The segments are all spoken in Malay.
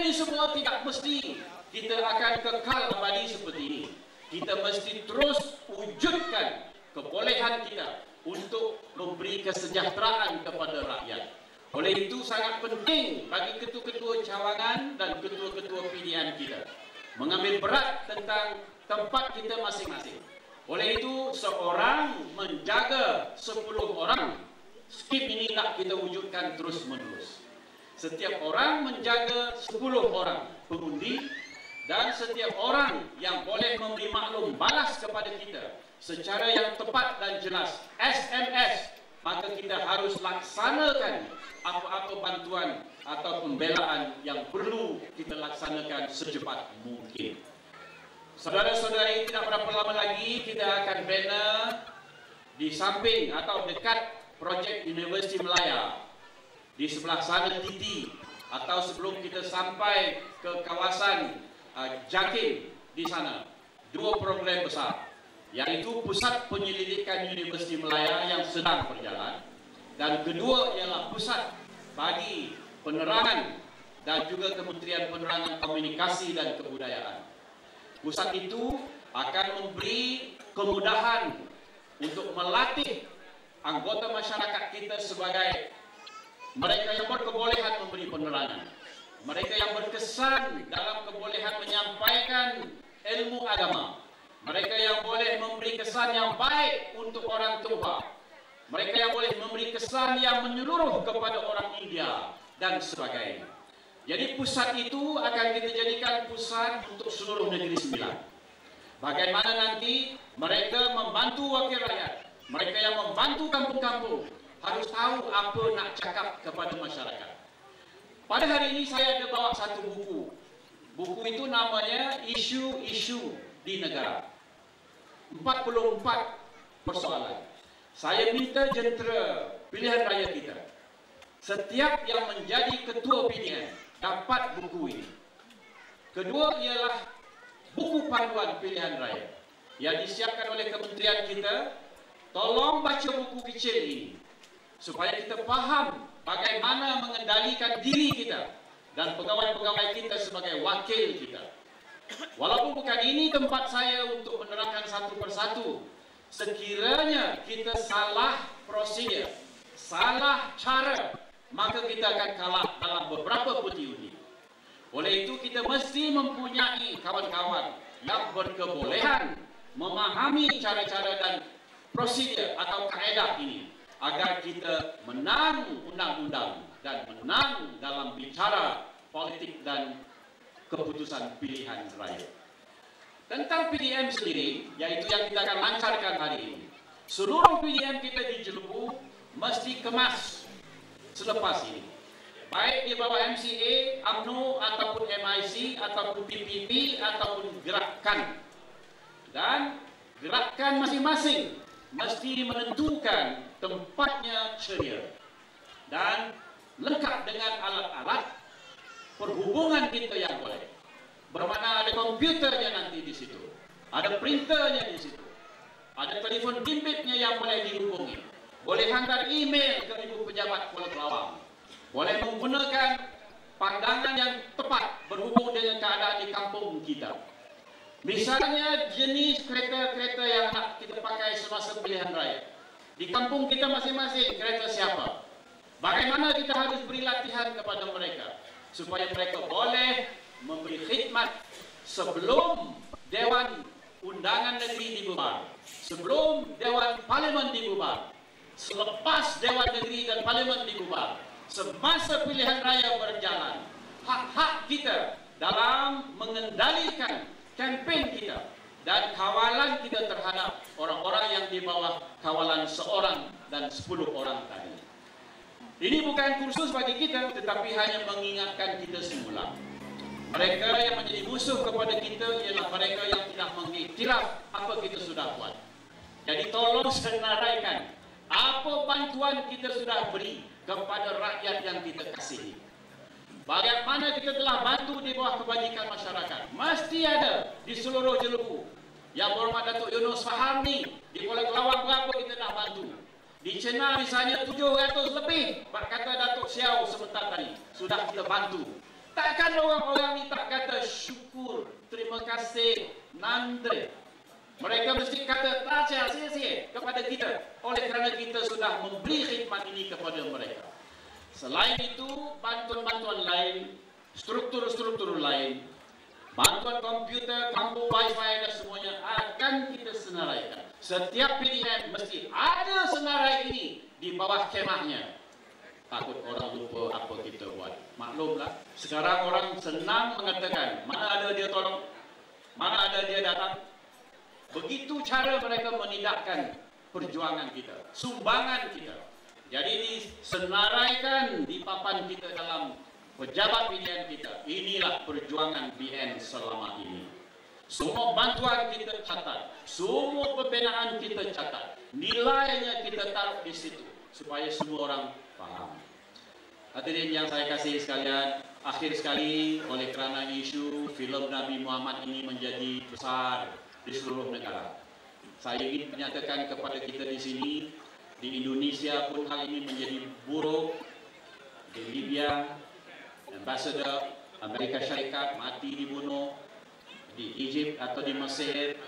ini semua tidak mesti kita akan kekal abadi seperti ini. Kita mesti terus wujudkan kebolehan kita untuk memberi kesejahteraan kepada rakyat. Oleh itu sangat penting bagi ketua-ketua cawangan dan ketua-ketua pilihan kita mengambil berat tentang tempat kita masing-masing. Oleh itu seorang menjaga 10 orang. Skip ini nak kita wujudkan terus-menerus. Setiap orang menjaga 10 orang pengundi dan setiap orang yang boleh memberi maklum balas kepada kita secara yang tepat dan jelas SMS, maka kita harus laksanakan apa-apa bantuan atau pembelaan yang perlu kita laksanakan secepat mungkin. Saudara-saudari, tidak berapa lama lagi kita akan bina di samping atau dekat projek Universiti Melaya. Di sebelah sana Titi atau sebelum kita sampai ke kawasan Jakim di sana. 2 program besar, yaitu Pusat Penyelidikan Universiti Melaya yang sedang berjalan, dan kedua ialah Pusat bagi Penerangan dan juga Kementerian Penerangan Komunikasi dan Kebudayaan. Pusat itu akan memberi kemudahan untuk melatih anggota masyarakat kita sebagai mereka yang berkebolehan memberi penerangan, mereka yang berkesan dalam kebolehan menyampaikan ilmu agama, mereka yang boleh memberi kesan yang baik untuk orang tua, mereka yang boleh memberi kesan yang menyeluruh kepada orang India dan sebagainya. Jadi pusat itu akan kita jadikan pusat untuk seluruh negeri 9. Bagaimana nanti mereka membantu wakil rakyat, mereka yang membantu kampung-kampung harus tahu apa nak cakap kepada masyarakat. Pada hari ini saya ada bawa satu buku. Buku itu namanya Isu-Isu di Negara. 44 persoalan. Saya minta jentera pilihan raya kita, setiap yang menjadi ketua pilihan dapat buku ini. Kedua ialah buku panduan pilihan raya yang disiapkan oleh kementerian kita. Tolong baca buku kecil ini supaya kita faham bagaimana mengendalikan diri kita dan pegawai-pegawai kita sebagai wakil kita. Walaupun bukan ini tempat saya untuk menerangkan satu persatu, sekiranya kita salah prosedur, salah cara, maka kita akan kalah dalam beberapa peti undi. Oleh itu kita mesti mempunyai kawan-kawan yang berkebolehan memahami cara-cara dan prosedur atau kaedah ini agar kita menang undang-undang dan menang dalam bicara politik dan keputusan pilihan raya. Tentang PDM sendiri, yaitu yang kita akan lancarkan hari ini, seluruh PDM kita di Jelembu mesti kemas selepas ini, baik di bawah MCA, UMNO ataupun MIC ataupun PPP ataupun gerakan, dan gerakan masing-masing mesti menentukan tempatnya ceria dan lengkap dengan alat-alat perhubungan kita yang boleh. Bermakna ada komputernya nanti di situ, ada printernya di situ, ada telefon bimbitnya yang boleh dihubungi, boleh hantar email ke ibu pejabat Kuala Kelawang, boleh menggunakan pandangan yang tepat berhubung dengan keadaan di kampung kita. Misalnya jenis kereta-kereta yang nak kita pakai semasa pilihan raya. Di kampung kita masing-masing kereta siapa? Bagaimana kita harus beri latihan kepada mereka supaya mereka boleh memberi khidmat sebelum Dewan Undangan Negeri dibubar, sebelum Dewan Parlimen dibubar, selepas Dewan Negeri dan Parlimen dibubar, semasa pilihan raya berjalan. Hak-hak kita dalam mengendalikan kempen kita dan kawalan kita terhadap orang-orang yang di bawah kawalan seorang dan 10 orang tadi. Ini bukan kursus bagi kita, tetapi hanya mengingatkan kita semula. Mereka yang menjadi musuh kepada kita ialah mereka yang tidak mengiktiraf apa kita sudah buat. Jadi tolong senaraikan apa bantuan kita sudah beri kepada rakyat yang kita kasihi. Bagaimana kita telah bantu di bawah kebajikan masyarakat. Mesti ada di seluruh Jelembu. Yang berhormat Datuk Yunus faham ni, di Kuala Kelawang berapa kita dah bantu. Di China misalnya 700 lebih, kata Datuk Xiao sebentar tadi, sudah kita bantu. Takkan orang-orang ni tak kata syukur, terima kasih, nandre. Mereka mesti kata terima kasih kepada kita oleh kerana kita sudah memberi khidmat ini kepada mereka. Selain itu, bantuan-bantuan lain, struktur-struktur lain, bantuan komputer, kampung wifi dan semuanya akan kita senaraikan. Setiap pilihan mesti ada senarai ini di bawah kemahnya. Takut orang lupa apa kita buat. Maklumlah, sekarang orang senang mengatakan, mana ada dia tolong, mana ada dia datang. Begitu cara mereka menidakkan perjuangan kita, sumbangan kita. Jadi disenaraikan di papan kita dalam pejabat pilihan kita. Inilah perjuangan BN selama ini. Semua bantuan kita catat, semua pembinaan kita catat, nilainya kita taruh di situ supaya semua orang faham. Hadirin yang saya kasih sekalian, akhir sekali oleh kerana isu filem Nabi Muhammad ini menjadi besar di seluruh negara, saya ingin menyatakan kepada kita di sini, di Indonesia pun hal ini menjadi buruk. Di Libya, Ambassador Amerika Syarikat mati dibunuh. Di Egypt atau di Mesir,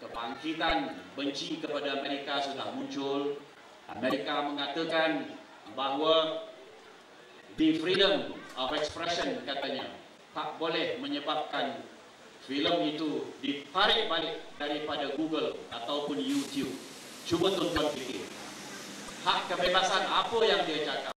kebangkitan benci kepada Amerika sudah muncul. Amerika mengatakan bahawa the freedom of expression, katanya, tak boleh menyebabkan filem itu ditarik balik daripada Google ataupun YouTube. Cuba tuan-tuan fikir, hak kebebasan apa yang dia cakap?